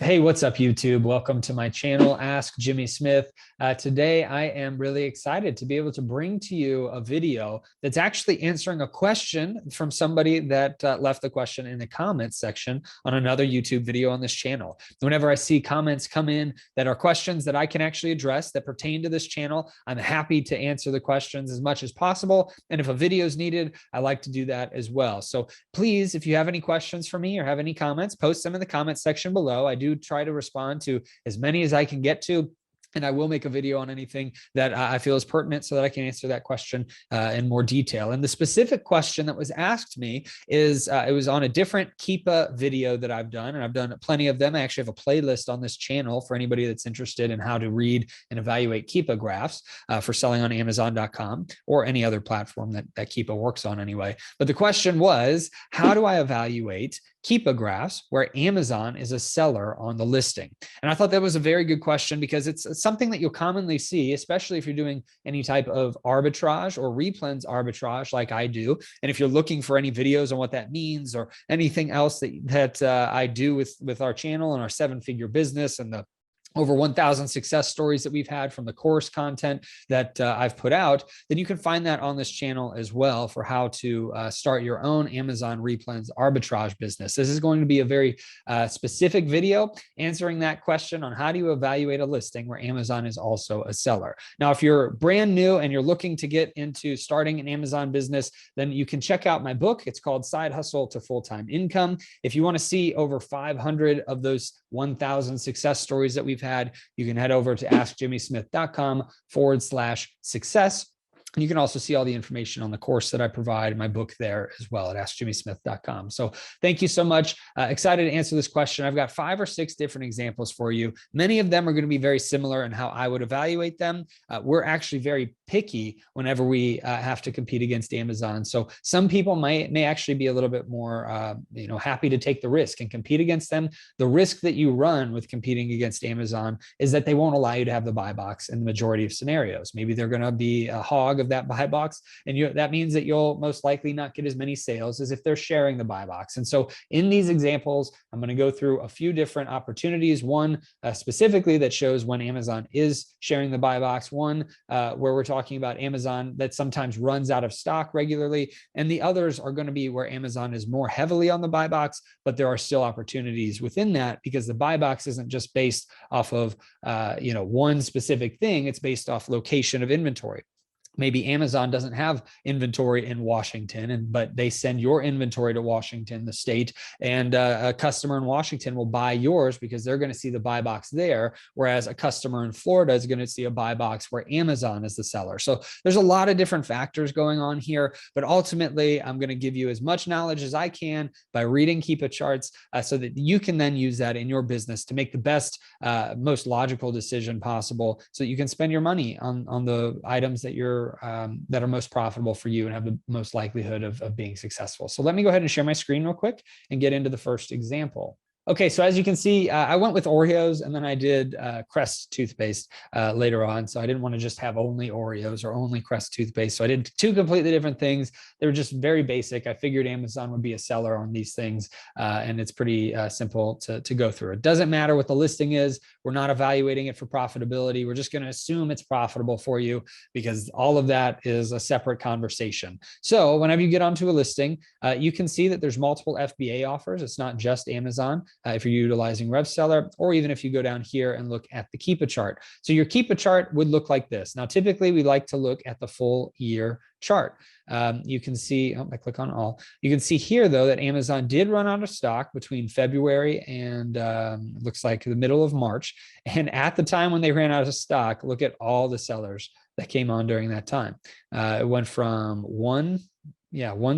Hey, what's up, YouTube? Welcome to my channel, Ask Jimmy Smith. Today, I am really excited to be able to bring to you a video that's actually answering a question from somebody that left the question in the comments section on another YouTube video on this channel. Whenever I see comments come in that are questions that I can actually address that pertain to this channel, I'm happy to answer the questions as much as possible. And if a video is needed, I like to do that as well. So please, if you have any questions for me or have any comments, post them in the comment section below. I do try to respond to as many as I can get to. And I will make a video on anything that I feel is pertinent so that I can answer that question in more detail. And the specific question that was asked me is, it was on a different Keepa video that I've done, and I've done plenty of them. I actually have a playlist on this channel for anybody that's interested in how to read and evaluate Keepa graphs for selling on Amazon.com or any other platform that Keepa works on anyway. But the question was, how do I evaluate Keepa graphs where Amazon is a seller on the listing? And I thought that was a very good question because it's something that you'll commonly see, especially if you're doing any type of arbitrage or replens arbitrage like I do. And if you're looking for any videos on what that means or anything else that I do with our channel and our 7-figure business and the over 1,000 success stories that we've had from the course content that I've put out, then you can find that on this channel as well for how to start your own Amazon replens arbitrage business. This is going to be a very specific video answering that question on how do you evaluate a listing where Amazon is also a seller. Now, if you're brand new and you're looking to get into starting an Amazon business, then you can check out my book. It's called Side Hustle to Full-Time Income. If you want to see over 500 of those 1,000 success stories that we've had, you can head over to askjimmysmith.com/success. And you can also see all the information on the course that I provide in my book there as well at askjimmysmith.com. So thank you so much. Excited to answer this question. I've got 5 or 6 different examples for you. Many of them are going to be very similar in how I would evaluate them. We're actually very picky whenever we have to compete against Amazon. So some people may actually be a little bit more happy to take the risk and compete against them. The risk that you run with competing against Amazon is that they won't allow you to have the buy box in the majority of scenarios. Maybe they're going to be a hog of that buy box, and that means that you'll most likely not get as many sales as if they're sharing the buy box. And so in these examples, I'm going to go through a few different opportunities, one specifically that shows when Amazon is sharing the buy box, one where we're talking about Amazon that sometimes runs out of stock regularly, and the others are going to be where Amazon is more heavily on the buy box, but there are still opportunities within that because the buy box isn't just based off of one specific thing. It's based off location of inventory. Maybe Amazon doesn't have inventory in Washington, but they send your inventory to Washington, the state, and a customer in Washington will buy yours because they're going to see the buy box there, whereas a customer in Florida is going to see a buy box where Amazon is the seller. So there's a lot of different factors going on here, but ultimately, I'm going to give you as much knowledge as I can by reading Keepa charts so that you can then use that in your business to make the best, most logical decision possible so that you can spend your money on the items that that are most profitable for you and have the most likelihood of being successful. So let me go ahead and share my screen real quick and get into the first example. Okay, so as you can see, I went with Oreos and then I did Crest toothpaste later on. So I didn't want to just have only Oreos or only Crest toothpaste. So I did 2 completely different things. They were just very basic. I figured Amazon would be a seller on these things, and it's pretty simple to go through. It doesn't matter what the listing is. We're not evaluating it for profitability. We're just going to assume it's profitable for you because all of that is a separate conversation. So whenever you get onto a listing, you can see that there's multiple FBA offers. It's not just Amazon. If you're utilizing RevSeller, or even if you go down here and look at the Keepa chart. So your Keepa chart would look like this. Now, typically we like to look at the full year chart. You can see, I click on all. You can see here though, that Amazon did run out of stock between February and looks like the middle of March. And at the time when they ran out of stock, look at all the sellers that came on during that time. It went from one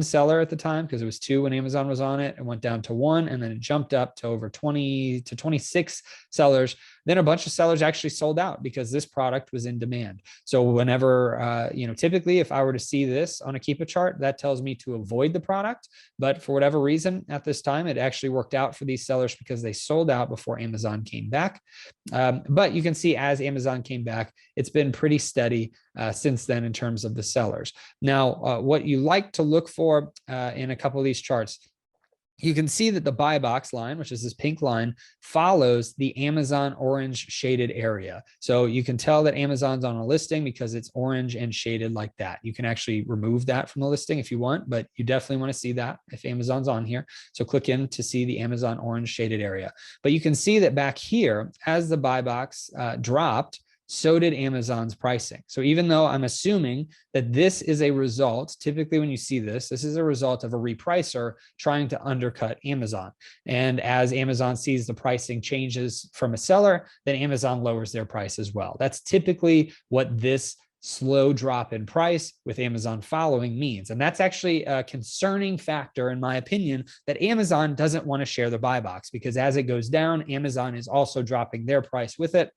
seller at the time because it was 2 when Amazon was on it. It went down to 1, and then it jumped up to over 20 to 26 sellers. Then a bunch of sellers actually sold out because this product was in demand. So whenever, typically if I were to see this on a Keepa chart, that tells me to avoid the product. But for whatever reason at this time, it actually worked out for these sellers because they sold out before Amazon came back. But you can see as Amazon came back, it's been pretty steady since then in terms of the sellers. Now, what you like to look for in a couple of these charts you can see that the buy box line, which is this pink line, follows the Amazon orange shaded area. So you can tell that Amazon's on a listing because it's orange and shaded like that. You can actually remove that from the listing if you want, but you definitely want to see that if Amazon's on here. So click in to see the Amazon orange shaded area. But you can see that back here, as the buy box dropped, so did Amazon's pricing. So even though I'm assuming that this is a result, typically when you see this, this is a result of a repricer trying to undercut Amazon. And as Amazon sees the pricing changes from a seller, then Amazon lowers their price as well. That's typically what this slow drop in price with Amazon following means. And that's actually a concerning factor, in my opinion, that Amazon doesn't want to share the buy box, because as it goes down, Amazon is also dropping their price with it.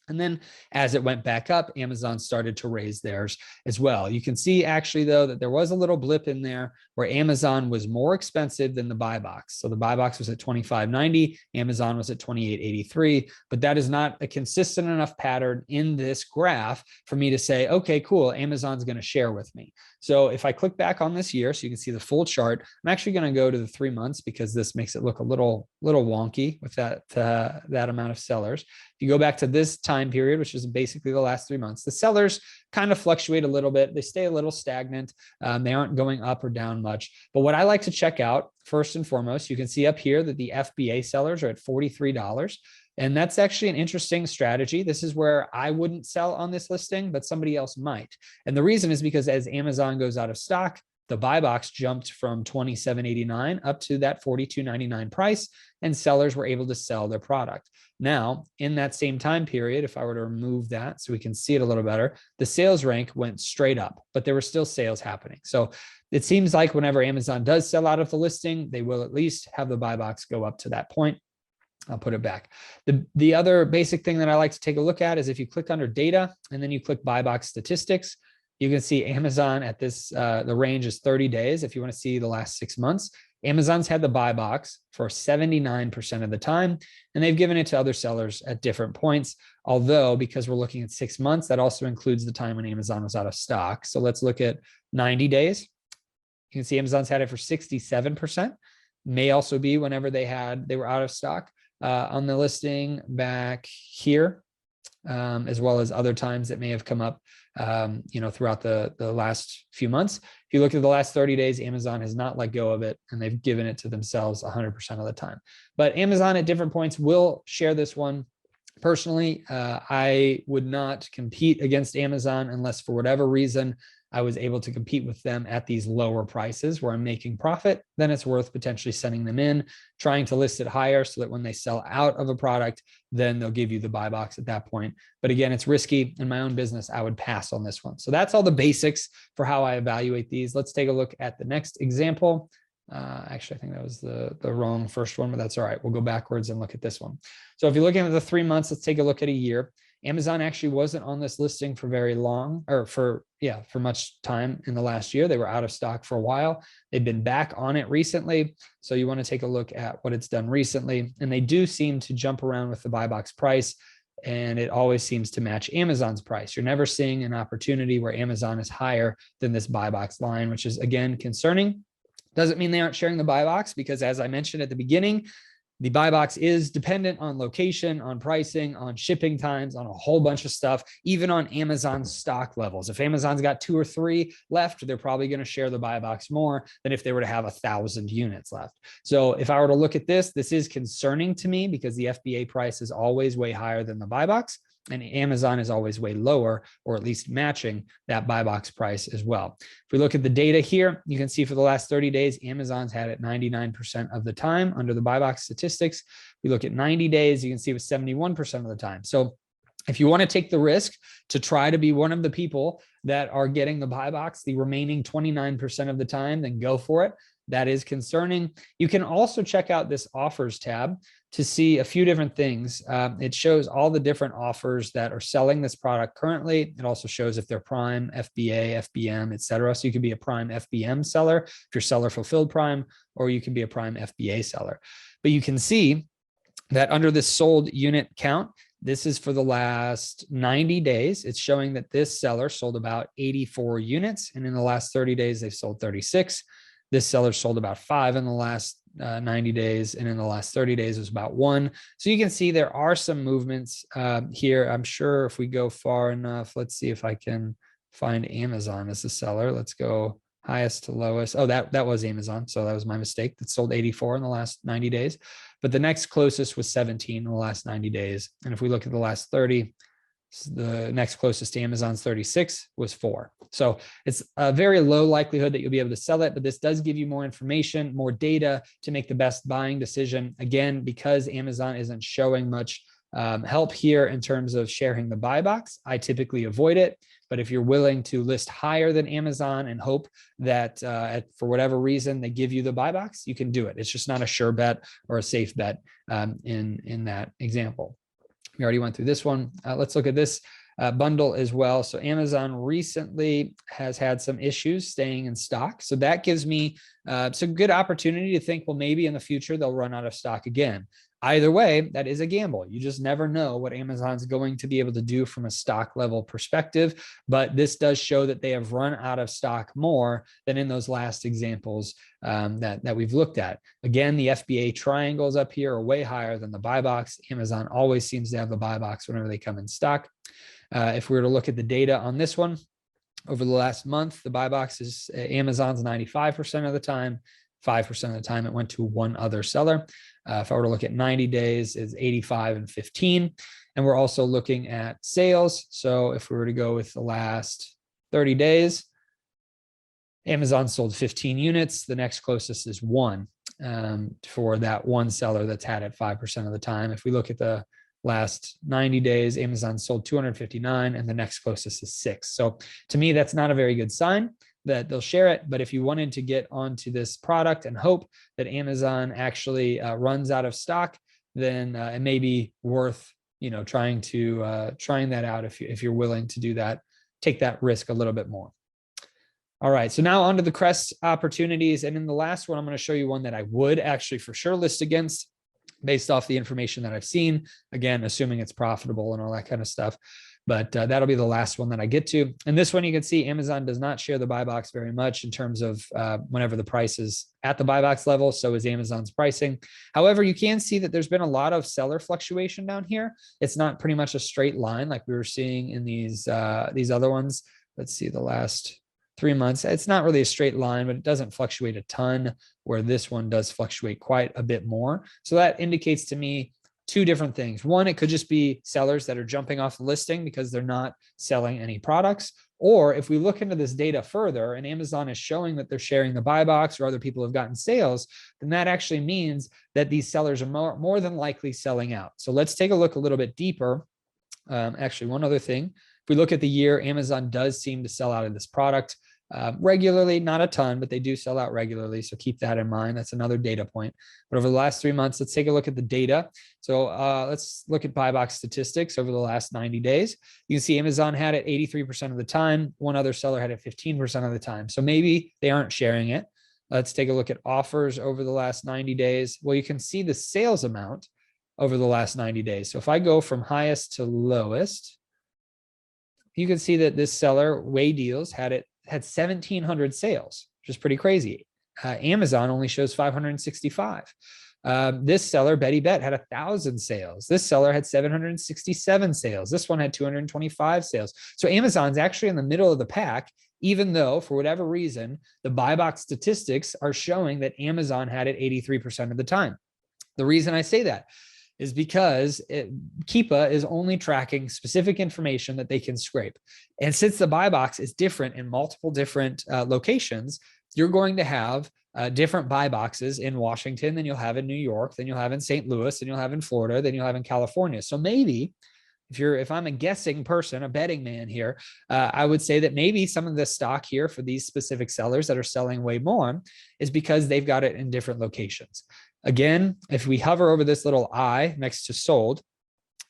And then as it went back up, Amazon started to raise theirs as well. You can see actually, though, that there was a little blip in there where Amazon was more expensive than the buy box. So the buy box was at $25.90, Amazon was at $28.83, but that is not a consistent enough pattern in this graph for me to say, okay, cool, Amazon's going to share with me. So if I click back on this year, so you can see the full chart, I'm actually going to go to the 3 months because this makes it look a little wonky with that amount of sellers. If you go back to this time period, which is basically the last 3 months, the sellers kind of fluctuate a little bit. They stay a little stagnant. They aren't going up or down much. But what I like to check out first and foremost, you can see up here that the FBA sellers are at $43. And that's actually an interesting strategy. This is where I wouldn't sell on this listing, but somebody else might. And the reason is because as Amazon goes out of stock, the buy box jumped from $27.89 up to that $42.99 price, and sellers were able to sell their product. Now, in that same time period, if I were to remove that so we can see it a little better, the sales rank went straight up, but there were still sales happening. So it seems like whenever Amazon does sell out of the listing, they will at least have the buy box go up to that point. I'll put it back. The other basic thing that I like to take a look at is if you click under data and then you click buy box statistics, you can see Amazon at this, the range is 30 days. If you want to see the last 6 months, Amazon's had the buy box for 79% of the time, and they've given it to other sellers at different points. Although, because we're looking at 6 months, that also includes the time when Amazon was out of stock. So let's look at 90 days. You can see Amazon's had it for 67%. May also be whenever they were out of stock on the listing back here, as well as other times that may have come up, throughout the last few months. If you look at the last 30 days, Amazon has not let go of it, and they've given it to themselves 100% of the time. But Amazon at different points will share this one. Personally, I would not compete against Amazon unless for whatever reason I was able to compete with them at these lower prices where I'm making profit. Then it's worth potentially sending them in, trying to list it higher so that when they sell out of a product, then they'll give you the buy box at that point. But again, it's risky. In my own business, I would pass on this one. So that's all the basics for how I evaluate these. Let's take a look at the next example. Actually, I think that was the wrong first one, but that's all right. We'll go backwards and look at this one. So if you're looking at the 3 months, let's take a look at a year. Amazon actually wasn't on this listing for very long, or for much time in the last year. They were out of stock for a while. They've been back on it recently. So you want to take a look at what it's done recently. And they do seem to jump around with the buy box price, and it always seems to match Amazon's price. You're never seeing an opportunity where Amazon is higher than this buy box line, which is, again, concerning. Doesn't mean they aren't sharing the buy box, because as I mentioned at the beginning, the buy box is dependent on location, on pricing, on shipping times, on a whole bunch of stuff, even on Amazon's stock levels. If Amazon's got 2 or 3 left, they're probably going to share the buy box more than if they were to have 1,000 units left. So if I were to look at this, this is concerning to me because the FBA price is always way higher than the buy box, and Amazon is always way lower, or at least matching that buy box price as well. If we look at the data here, you can see for the last 30 days, Amazon's had it 99% of the time under the buy box statistics. We look at 90 days, you can see it was 71% of the time. So if you want to take the risk to try to be one of the people that are getting the buy box the remaining 29% of the time, then go for it. That is concerning. You can also check out this offers tab to see a few different things. It shows all the different offers that are selling this product currently. It also shows if they're Prime, FBA, FBM, et cetera. So you could be a Prime FBM seller if you're seller fulfilled Prime, or you can be a Prime FBA seller. But you can see that under this sold unit count, this is for the last 90 days. It's showing that this seller sold about 84 units. And in the last 30 days, they've sold 36. This seller sold about 5 in the last 90 days, and in the last 30 days it was about 1. So you can see there are some movements here. I'm sure if we go far enough, let's see if I can find Amazon as the seller. Let's go highest to lowest. Oh, that was Amazon. So that was my mistake. That sold 84 in the last 90 days. But the next closest was 17 in the last 90 days. And if we look at the last 30, the next closest to Amazon's 36 was 4. So it's a very low likelihood that you'll be able to sell it, but this does give you more information, more data to make the best buying decision. Again, because Amazon isn't showing much help here in terms of sharing the buy box, I typically avoid it. But if you're willing to list higher than Amazon and hope that for whatever reason they give you the buy box, you can do it. It's just not a sure bet or a safe bet in that example. We already went through this one. Let's look at this bundle as well. So Amazon recently has had some issues staying in stock. So that gives me some good opportunity to think, well, maybe in the future they'll run out of stock again. Either way, that is a gamble. You just never know what Amazon's going to be able to do from a stock level perspective. But this does show that they have run out of stock more than in those last examples that we've looked at. Again, the FBA triangles up here are way higher than the buy box. Amazon always seems to have the buy box whenever they come in stock. If we were to look at the data on this one, over the last month, the buy box is Amazon's 95% of the time. 5% of the time it went to one other seller. If I were to look at 90 days, it's 85 and 15. And we're also looking at sales. So if we were to go with the last 30 days, Amazon sold 15 units. The next closest is 1 for that one seller that's had it 5% of the time. If we look at the last 90 days, Amazon sold 259 and the next closest is 6. So to me, that's not a very good sign that they'll share it. But if you wanted to get onto this product and hope that Amazon actually runs out of stock, then it may be worth, trying that out if you're willing to do that, take that risk a little bit more. All right, so now onto the crest opportunities. And in the last one, I'm going to show you one that I would actually for sure list against based off the information that I've seen, again, assuming it's profitable and all that kind of stuff. But that'll be the last one that I get to. And this one, you can see Amazon does not share the buy box very much in terms of whenever the price is at the buy box level. So is Amazon's pricing. However, you can see that there's been a lot of seller fluctuation down here. It's not pretty much a straight line like we were seeing in these other ones. Let's see the last 3 months. It's not really a straight line, but it doesn't fluctuate a ton, where this one does fluctuate quite a bit more. So that indicates to me 2 different things. One, it could just be sellers that are jumping off the listing because they're not selling any products. Or if we look into this data further and Amazon is showing that they're sharing the buy box or other people have gotten sales, then that actually means that these sellers are more than likely selling out. So let's take a look a little bit deeper. Actually, one other thing. If we look at the year, Amazon does seem to sell out of this product regularly, not a ton, but they do sell out regularly. So keep that in mind. That's another data point. But over the last 3 months, let's take a look at the data. So let's look at buy box statistics over the last 90 days. You can see Amazon had it 83% of the time. One other seller had it 15% of the time. So maybe they aren't sharing it. Let's take a look at offers over the last 90 days. Well, you can see the sales amount over the last 90 days. So if I go from highest to lowest, you can see that this seller, Way Deals, had 1,700 sales, which is pretty crazy. Amazon only shows 565. This seller, Betty Bet, had 1,000 sales. This seller had 767 sales. This one had 225 sales. So Amazon's actually in the middle of the pack, even though for whatever reason, the buy box statistics are showing that Amazon had it 83% of the time. The reason I say that is because Keepa is only tracking specific information that they can scrape. And since the buy box is different in multiple different locations, you're going to have different buy boxes in Washington than you'll have in New York, than you'll have in St. Louis, than you'll have in Florida, than you'll have in California. So maybe if I'm a guessing person, a betting man here, I would say that maybe some of the stock here for these specific sellers that are selling way more is because they've got it in different locations. Again, if we hover over this little I next to sold,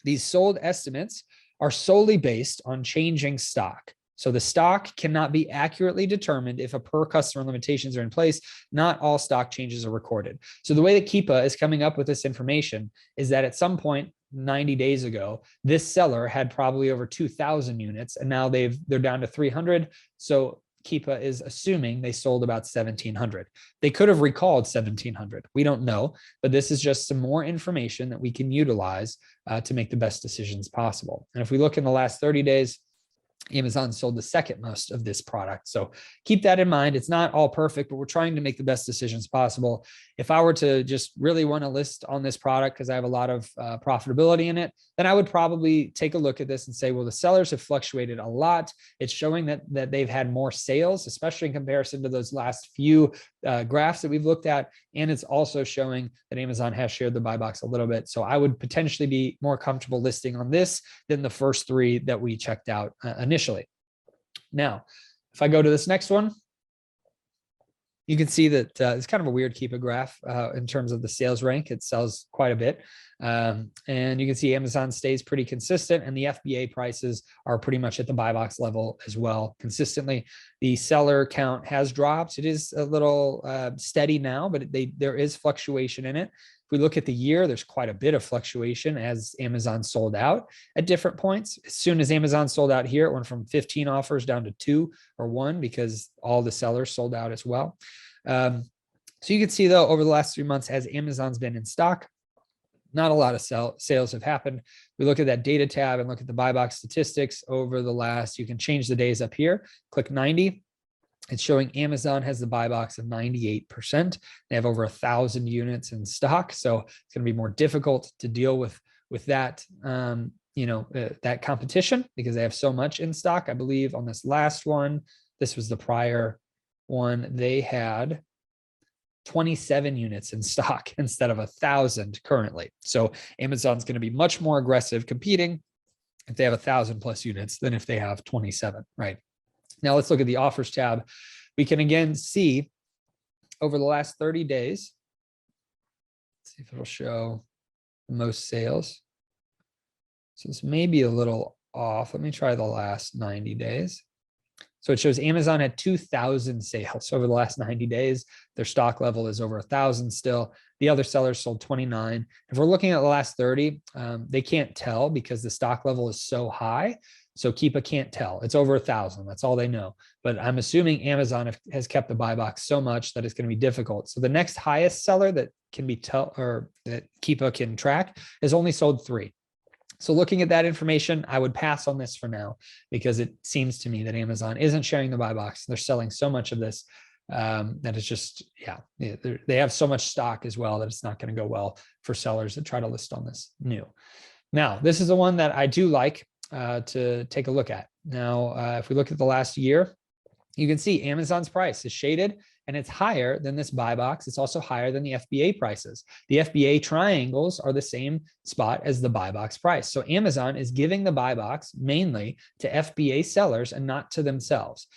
these sold estimates are solely based on changing stock. So the stock cannot be accurately determined if a per customer limitations are in place. Not all stock changes are recorded. So the way that Keepa is coming up with this information is that at some point 90 days ago, this seller had probably over 2,000 units, and now they're down to 300. So Keepa is assuming they sold about 1,700. They could have recalled 1,700. We don't know, but this is just some more information that we can utilize to make the best decisions possible. And if we look in the last 30 days, Amazon sold the second most of this product. So keep that in mind. It's not all perfect, but we're trying to make the best decisions possible. If I were to just really want to list on this product because I have a lot of profitability in it, then I would probably take a look at this and say, well, the sellers have fluctuated a lot. It's showing that they've had more sales, especially in comparison to those last few graphs that we've looked at. And it's also showing that Amazon has shared the buy box a little bit. So I would potentially be more comfortable listing on this than the first three that we checked out initially. Now, if I go to this next one, you can see that it's kind of a weird Keepa graph in terms of the sales rank. It sells quite a bit. And you can see Amazon stays pretty consistent, and the FBA prices are pretty much at the buy box level as well consistently. The seller count has dropped. It is a little steady now, but there is fluctuation in it. If we look at the year, there's quite a bit of fluctuation as Amazon sold out at different points. As soon as Amazon sold out here, it went from 15 offers down to 2 or 1 because all the sellers sold out as well. So you can see, though, over the last 3 months, as Amazon's been in stock, not a lot of sales have happened. We look at that data tab and look at the buy box statistics over the last, you can change the days up here, click 90. It's showing Amazon has the buy box of 98%. They have over 1,000 units in stock. So it's going to be more difficult to deal with that, that competition because they have so much in stock. I believe on this last one, this was the prior one, they had 27 units in stock instead of 1,000 currently. So Amazon's going to be much more aggressive competing if they have 1,000 plus units than if they have 27, right? Now let's look at the offers tab. We can again see over the last 30 days, let's see if it'll show the most sales. So this may be a little off. Let me try the last 90 days. So it shows Amazon had 2,000 sales over the last 90 days. Their stock level is over 1,000 still. The other sellers sold 29. If we're looking at the last 30, they can't tell because the stock level is so high. So Keepa can't tell. It's over 1,000. That's all they know. But I'm assuming Amazon has kept the buy box so much that it's going to be difficult. So the next highest seller that can be that Keepa can track has only sold 3. So looking at that information, I would pass on this for now because it seems to me that Amazon isn't sharing the buy box. They're selling so much of this that it's just, they have so much stock as well that it's not going to go well for sellers that try to list on this new. Now, this is the one that I do like to take a look at. Now, if we look at the last year, you can see Amazon's price is shaded and it's higher than this buy box. It's also higher than the FBA prices. The FBA triangles are the same spot as the buy box price. So Amazon is giving the buy box mainly to FBA sellers and not to themselves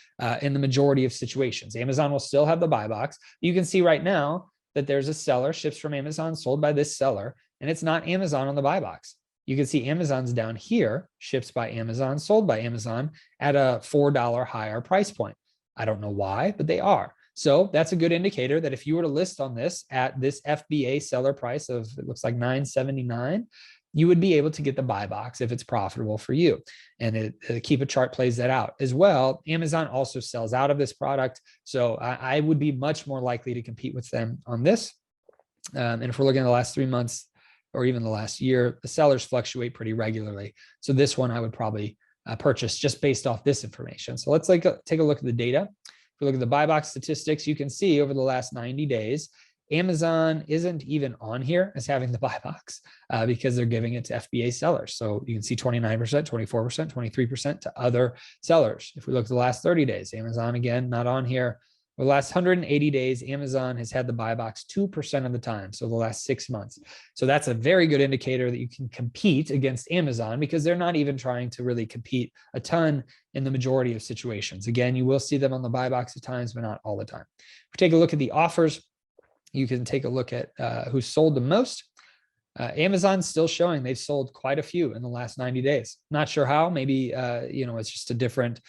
in the majority of situations. Amazon will still have the buy box. You can see right now that there's a seller, ships from Amazon, sold by this seller, and it's not Amazon on the buy box. You can see Amazon's down here, ships by Amazon, sold by Amazon at a $4 higher price point. I don't know why, but they are. So that's a good indicator that if you were to list on this at this FBA seller price of, it looks like $9.79, you would be able to get the buy box if it's profitable for you. And the Keepa chart plays that out as well. Amazon also sells out of this product. So I would be much more likely to compete with them on this. And if we're looking at the last 3 months or even the last year, the sellers fluctuate pretty regularly. So this one I would probably purchase just based off this information. So let's take a look at the data. If we look at the buy box statistics, you can see over the last 90 days, Amazon isn't even on here as having the buy box because they're giving it to FBA sellers. So you can see 29%, 24%, 23% to other sellers. If we look at the last 30 days, Amazon, again, not on here. For the last 180 days, Amazon has had the buy box 2% of the time, so the last 6 months. So that's a very good indicator that you can compete against Amazon because they're not even trying to really compete a ton in the majority of situations. Again, you will see them on the buy box at times, but not all the time. If we take a look at the offers, you can take a look at who sold the most. Amazon's still showing they've sold quite a few in the last 90 days. Not sure how, maybe, it's just a different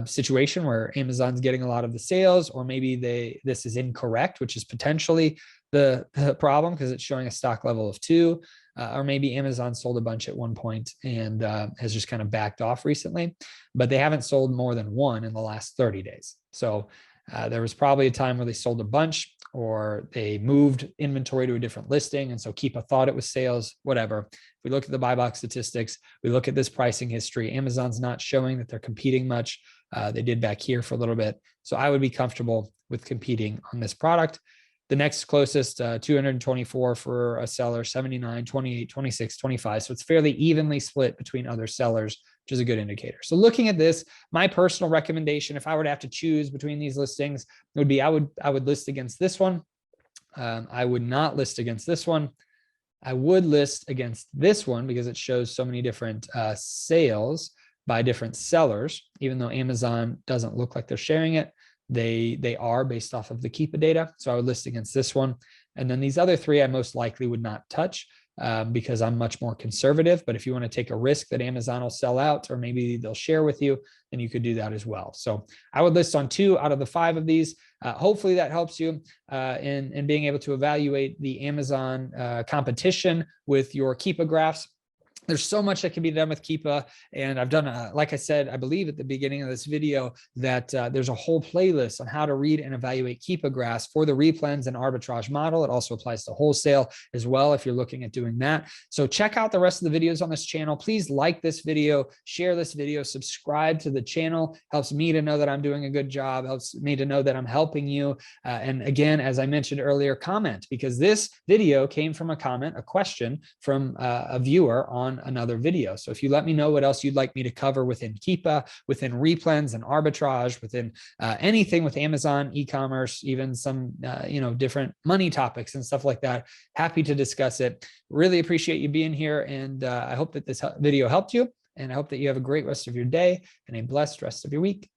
situation where Amazon's getting a lot of the sales, or maybe this is incorrect, which is potentially the problem because it's showing a stock level of 2, or maybe Amazon sold a bunch at one point and has just kind of backed off recently, but they haven't sold more than 1 in the last 30 days. So there was probably a time where they sold a bunch, or they moved inventory to a different listing. And so Keepa thought it was sales, whatever. If we look at the buy box statistics, we look at this pricing history, Amazon's not showing that they're competing much. They did back here for a little bit. So I would be comfortable with competing on this product. The next closest, 224 for a seller, 79, 28, 26, 25. So it's fairly evenly split between other sellers, which is a good indicator. So looking at this, my personal recommendation, if I were to have to choose between these listings, would be I would list against this one. I would not list against this one. I would list against this one because it shows so many different sales by different sellers, even though Amazon doesn't look like they're sharing it. They are based off of the Keepa data. So I would list against this one. And then these other three, I most likely would not touch because I'm much more conservative. But if you want to take a risk that Amazon will sell out, or maybe they'll share with you, then you could do that as well. So I would list on 2 out of the 5 of these. Hopefully that helps you in being able to evaluate the Amazon competition with your Keepa graphs. There's so much that can be done with Keepa. And I've done, like I said, I believe at the beginning of this video, that there's a whole playlist on how to read and evaluate Keepa graphs for the replens and arbitrage model. It also applies to wholesale as well if you're looking at doing that. So check out the rest of the videos on this channel. Please like this video, share this video, subscribe to the channel. Helps me to know that I'm doing a good job, helps me to know that I'm helping you. And again, as I mentioned earlier, comment, because this video came from a comment, a question from a viewer on another video. So if you let me know what else you'd like me to cover within Keepa, within replens and arbitrage, within anything with Amazon, e-commerce, even some different money topics and stuff like that, happy to discuss it. Really appreciate you being here, and I hope that this video helped you, and I hope that you have a great rest of your day and a blessed rest of your week.